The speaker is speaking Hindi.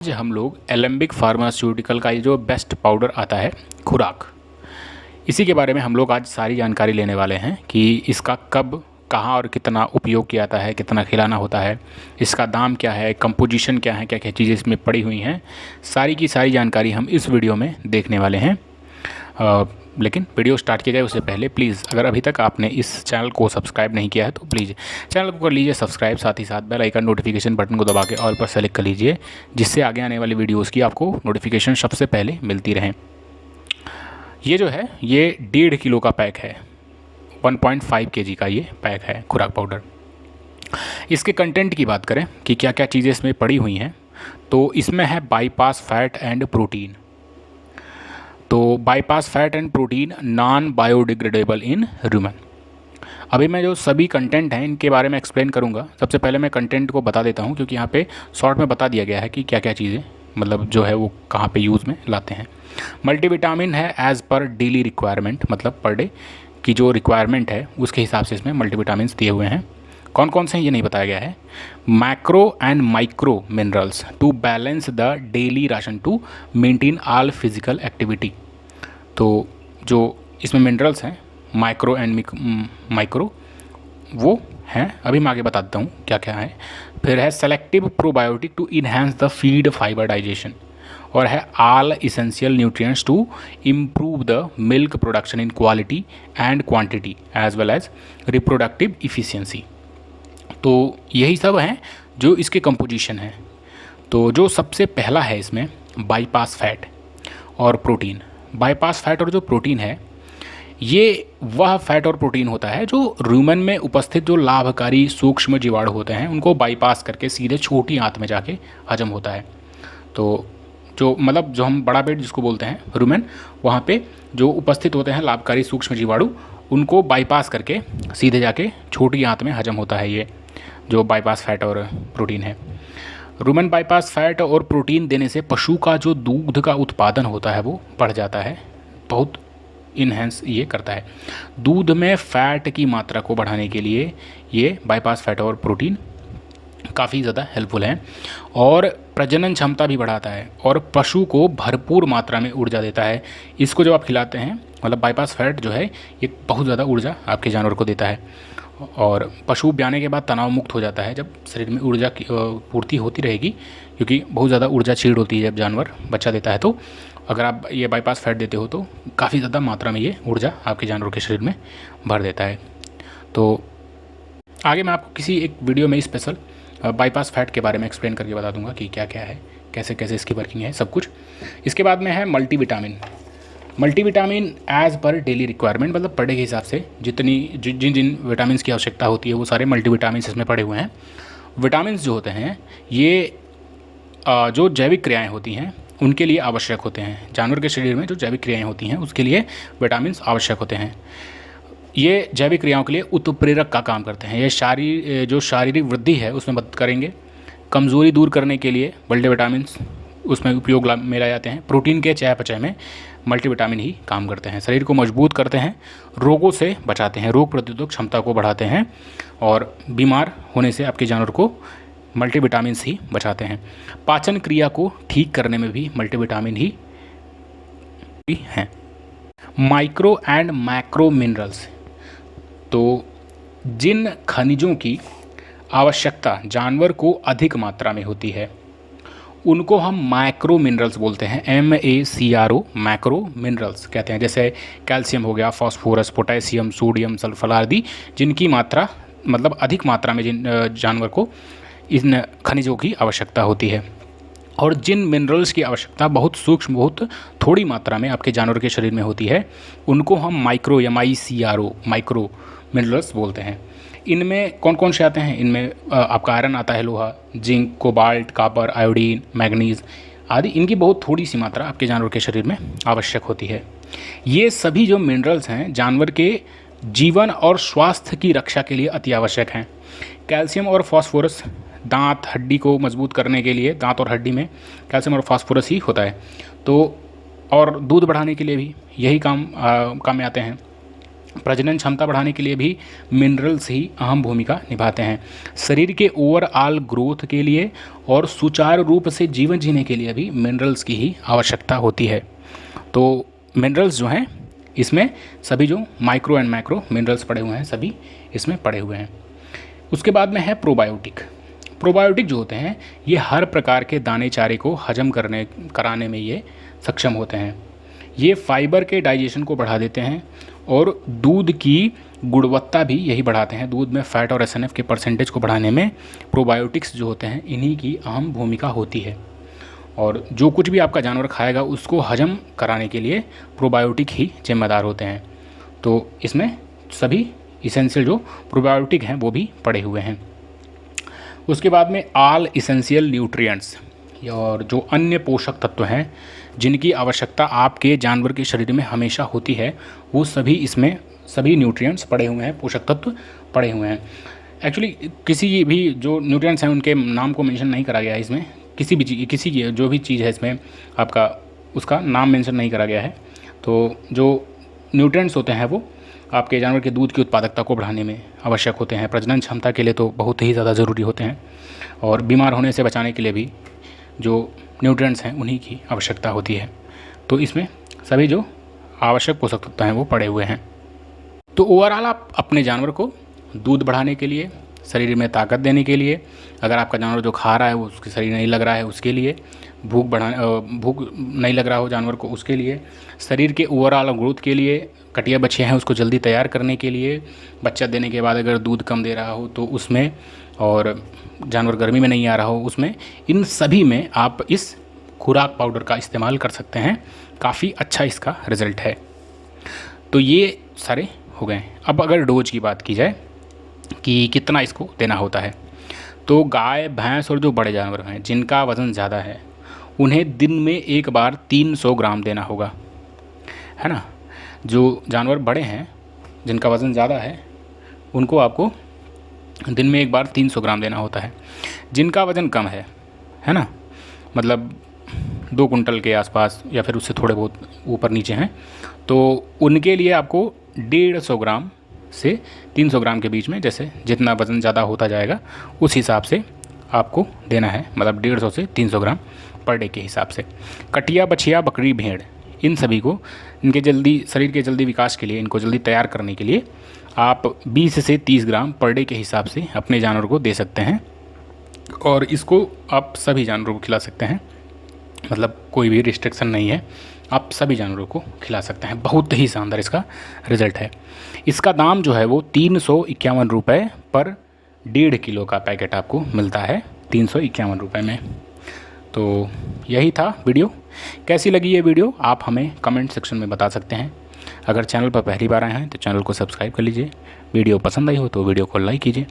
आज हम लोग एलेम्बिक फार्मास्यूटिकल का ये जो बेस्ट पाउडर आता है खुराक, इसी के बारे में हम लोग आज सारी जानकारी लेने वाले हैं कि इसका कब, कहाँ और कितना उपयोग किया जाता है, कितना खिलाना होता है, इसका दाम क्या है, कंपोजिशन क्या है, क्या क्या चीज़ें इसमें पड़ी हुई हैं। सारी की सारी जानकारी हम इस वीडियो में देखने वाले हैं। लेकिन वीडियो स्टार्ट किया जाए उससे पहले प्लीज़, अगर अभी तक आपने इस चैनल को सब्सक्राइब नहीं किया है तो प्लीज़ चैनल को कर लीजिए सब्सक्राइब, साथ ही साथ बेल आइकन नोटिफिकेशन बटन को दबा के ऑल पर सेलेक्ट कर लीजिए, जिससे आगे आने वाली वीडियोस की आपको नोटिफिकेशन सबसे पहले मिलती रहें। ये जो है ये 1.5 किलो का पैक है, 1.5 kg का ये पैक है खुराक पाउडर। इसके कंटेंट की बात करें कि क्या क्या चीज़ें इसमें पड़ी हुई हैं, तो इसमें है बाईपास फैट एंड प्रोटीन। तो bypass fat and protein non biodegradable in human. अभी मैं जो सभी कंटेंट हैं इनके बारे में एक्सप्लेन करूंगा। सबसे पहले मैं कंटेंट को बता देता हूं, क्योंकि यहाँ पे शॉर्ट में बता दिया गया है कि क्या क्या चीज़ें मतलब जो है वो कहाँ पे यूज़ में लाते हैं। मल्टीविटामिन है एज़ पर डेली रिक्वायरमेंट, मतलब पर डे की जो रिक्वायरमेंट है उसके हिसाब से इसमें मल्टीविटामिन दिए हुए हैं। कौन कौन से हैं ये नहीं बताया गया है। Macro and micro minerals to balance the daily ration to maintain all physical activity. तो जो इसमें मिनरल्स हैं माइक्रो एंड माइक्रो वो हैं, अभी मैं आगे बता देता हूँ क्या क्या है। फिर है selective probiotic to enhance the feed fibre digestion, और है all essential nutrients to improve the milk production in quality and quantity as well as reproductive efficiency. तो यही सब हैं जो इसके कंपोजिशन है। तो जो सबसे पहला है इसमें बाईपास फैट और प्रोटीन। बाईपास फैट और जो प्रोटीन है ये वह फैट और प्रोटीन होता है जो रूमेन में उपस्थित जो लाभकारी सूक्ष्म जीवाणु होते हैं उनको बाईपास करके सीधे छोटी आंत में जाके हजम होता है। तो जो मतलब जो हम बड़ा पेट जिसको बोलते हैं रूमेन, वहाँ पे जो उपस्थित होते हैं लाभकारी सूक्ष्म जीवाणु उनको बाईपास करके सीधे जाके छोटी आंत में हजम होता है ये जो बाईपास फैट और प्रोटीन है। रूमेन बाईपास फैट और प्रोटीन देने से पशु का जो दूध का उत्पादन होता है वो बढ़ जाता है, बहुत इन्हेंस ये करता है। दूध में फैट की मात्रा को बढ़ाने के लिए ये बाईपास फैट और प्रोटीन काफ़ी ज़्यादा हेल्पफुल हैं, और प्रजनन क्षमता भी बढ़ाता है और पशु को भरपूर मात्रा में ऊर्जा देता है। इसको जब आप खिलाते हैं, मतलब बाईपास फैट जो है ये बहुत ज़्यादा ऊर्जा आपके जानवर को देता है, और पशु ब्याने के बाद तनाव मुक्त हो जाता है जब शरीर में ऊर्जा की पूर्ति होती रहेगी, क्योंकि बहुत ज़्यादा ऊर्जा छीड़ होती है जब जानवर बच्चा देता है। तो अगर आप ये बाईपास फैट देते हो तो काफ़ी ज़्यादा मात्रा में ये ऊर्जा आपके जानवर के शरीर में भर देता है। तो आगे मैं आपको किसी एक वीडियो में स्पेशल बाईपास फैट के बारे में एक्सप्लेन करके बता दूंगा कि क्या क्या है, कैसे कैसे इसकी वर्किंग है, सब कुछ। इसके बाद में है multivitamin. Multivitamin as per daily requirement, मतलब पर डे के हिसाब से जिन जिन विटामिन की आवश्यकता होती है वो सारे मल्टीविटामिन इसमें पड़े हुए हैं। विटामिन जो होते हैं ये जो जैविक क्रियाएं होती हैं उनके लिए आवश्यक होते हैं। जानवर के शरीर में जो जैविक क्रियाएं होती हैं उसके लिए विटामिन आवश्यक होते हैं। ये जैविक क्रियाओं के लिए उत्प्रेरक का काम करते हैं। ये जो शारीरिक वृद्धि है उसमें मदद करेंगे। कमज़ोरी दूर करने के लिए मल्टीविटामिन उसमें उपयोग में लाए जाते हैं। प्रोटीन के चयापचय में मल्टीविटामिन ही काम करते हैं। शरीर को मजबूत करते हैं, रोगों से बचाते हैं, रोग प्रतिरोधक क्षमता को बढ़ाते हैं, और बीमार होने से आपके जानवर को मल्टीविटामिन ही बचाते हैं। पाचन क्रिया को ठीक करने में भी मल्टीविटामिन ही हैं। माइक्रो एंड मैक्रो मिनरल्स, तो जिन खनिजों की आवश्यकता जानवर को अधिक मात्रा में होती है उनको हम मैक्रो मिनरल्स बोलते हैं। MACRO मैक्रो मिनरल्स कहते हैं। जैसे कैल्शियम हो गया, फास्फोरस, पोटेशियम, सोडियम, सल्फर आदि, जिनकी मात्रा मतलब अधिक मात्रा में जिन जानवर को इन खनिजों की आवश्यकता होती है। और जिन मिनरल्स की आवश्यकता बहुत सूक्ष्म, बहुत थोड़ी मात्रा में आपके जानवर के शरीर में होती है उनको हम माइक्रो MICRO माइक्रो मिनरल्स बोलते हैं। इनमें कौन कौन से आते हैं? इनमें आपका आयरन आता है, लोहा, zinc, cobalt, copper, iodine, manganese आदि। इनकी बहुत थोड़ी सी मात्रा आपके जानवर के शरीर में आवश्यक होती है। ये सभी जो मिनरल्स हैं जानवर के जीवन और स्वास्थ्य की रक्षा के लिए अति आवश्यक हैं। कैल्शियम और फास्फोरस दांत हड्डी को मजबूत करने के लिए, दांत और हड्डी में कैल्शियम और फास्फोरस ही होता है। तो और दूध बढ़ाने के लिए भी यही काम में आते हैं। प्रजनन क्षमता बढ़ाने के लिए भी मिनरल्स ही अहम भूमिका निभाते हैं। शरीर के ओवरऑल ग्रोथ के लिए और सुचारू रूप से जीवन जीने के लिए भी मिनरल्स की ही आवश्यकता होती है। तो मिनरल्स जो हैं इसमें सभी जो माइक्रो एंड मैक्रो मिनरल्स पड़े हुए हैं सभी इसमें पड़े हुए हैं। उसके बाद में है प्रोबायोटिक। प्रोबायोटिक जो होते हैं ये हर प्रकार के दाने चारे को हजम कराने में ये सक्षम होते हैं। ये फाइबर के डाइजेशन को बढ़ा देते हैं और दूध की गुणवत्ता भी यही बढ़ाते हैं। दूध में फैट और एसएनएफ के परसेंटेज को बढ़ाने में प्रोबायोटिक्स जो होते हैं इन्हीं की अहम भूमिका होती है। और जो कुछ भी आपका जानवर खाएगा उसको हजम कराने के लिए प्रोबायोटिक ही जिम्मेदार होते हैं। तो इसमें सभी इसेंशियल जो प्रोबायोटिक हैं वो भी पड़े हुए हैं। उसके बाद में ऑल इसेंशियल न्यूट्रिएंट्स और जो अन्य पोषक तत्व हैं जिनकी आवश्यकता आपके जानवर के शरीर में हमेशा होती है वो सभी इसमें सभी न्यूट्रिएंट्स पड़े हुए हैं, पोषक तत्व पड़े हुए हैं। एक्चुअली किसी भी जो न्यूट्रिएंट्स हैं उनके नाम को मेंशन नहीं करा गया है इसमें, किसी जो भी चीज़ है इसमें आपका उसका नाम मेंशन नहीं करा गया है। तो जो न्यूट्रिएंट्स होते हैं वो आपके जानवर के दूध की उत्पादकता को बढ़ाने में आवश्यक होते हैं। प्रजनन क्षमता के लिए तो बहुत ही ज़्यादा ज़रूरी होते हैं और बीमार होने से बचाने के लिए भी जो न्यूट्रिएंट्स हैं उन्हीं की आवश्यकता होती है। तो इसमें सभी जो आवश्यक पोषक तत्व हैं वो पड़े हुए हैं। तो ओवरऑल आप अपने जानवर को दूध बढ़ाने के लिए, शरीर में ताकत देने के लिए, अगर आपका जानवर जो खा रहा है वो उसके शरीर नहीं लग रहा है उसके लिए, भूख नहीं लग रहा हो जानवर को उसके लिए, शरीर के ओवरऑल ग्रोथ के लिए, कटिया बच्चे हैं उसको जल्दी तैयार करने के लिए, बच्चा देने के बाद अगर दूध कम दे रहा हो तो उसमें, और जानवर गर्मी में नहीं आ रहा हो उसमें, इन सभी में आप इस खुराक पाउडर का इस्तेमाल कर सकते हैं। काफ़ी अच्छा इसका रिज़ल्ट है। तो ये सारे हो गए। अब अगर डोज की बात की जाए कि कितना इसको देना होता है, तो गाय, भैंस और जो बड़े जानवर हैं जिनका वज़न ज़्यादा है उन्हें दिन में एक बार 300 ग्राम देना होगा, है ना। जो जानवर बड़े हैं जिनका वज़न ज़्यादा है उनको आपको दिन में एक बार 300 ग्राम देना होता है। जिनका वज़न कम है ना, मतलब 2 कुंटल के आसपास या फिर उससे थोड़े बहुत ऊपर नीचे हैं, तो उनके लिए आपको 150 ग्राम से 300 ग्राम के बीच में, जैसे जितना वज़न ज़्यादा होता जाएगा उस हिसाब से आपको देना है, मतलब 150 से 300 ग्राम पर डे के हिसाब से। कटिया, बछिया, बकरी, भेड़, इन सभी को इनके शरीर के जल्दी विकास के लिए, इनको जल्दी तैयार करने के लिए आप 20 से 30 ग्राम पर डे के हिसाब से अपने जानवर को दे सकते हैं। और इसको आप सभी जानवरों को खिला सकते हैं, मतलब कोई भी रिस्ट्रिक्शन नहीं है, आप सभी जानवरों को खिला सकते हैं। बहुत ही शानदार इसका रिज़ल्ट है। इसका दाम जो है वो 351 रुपये पर 1.5 किलो का पैकेट आपको मिलता है, 351 रुपये में। तो यही था वीडियो। कैसी लगी ये वीडियो आप हमें कमेंट सेक्शन में बता सकते हैं। अगर चैनल पर पहली बार आए हैं तो चैनल को सब्सक्राइब कर लीजिए। वीडियो पसंद आई हो तो वीडियो को लाइक कीजिए।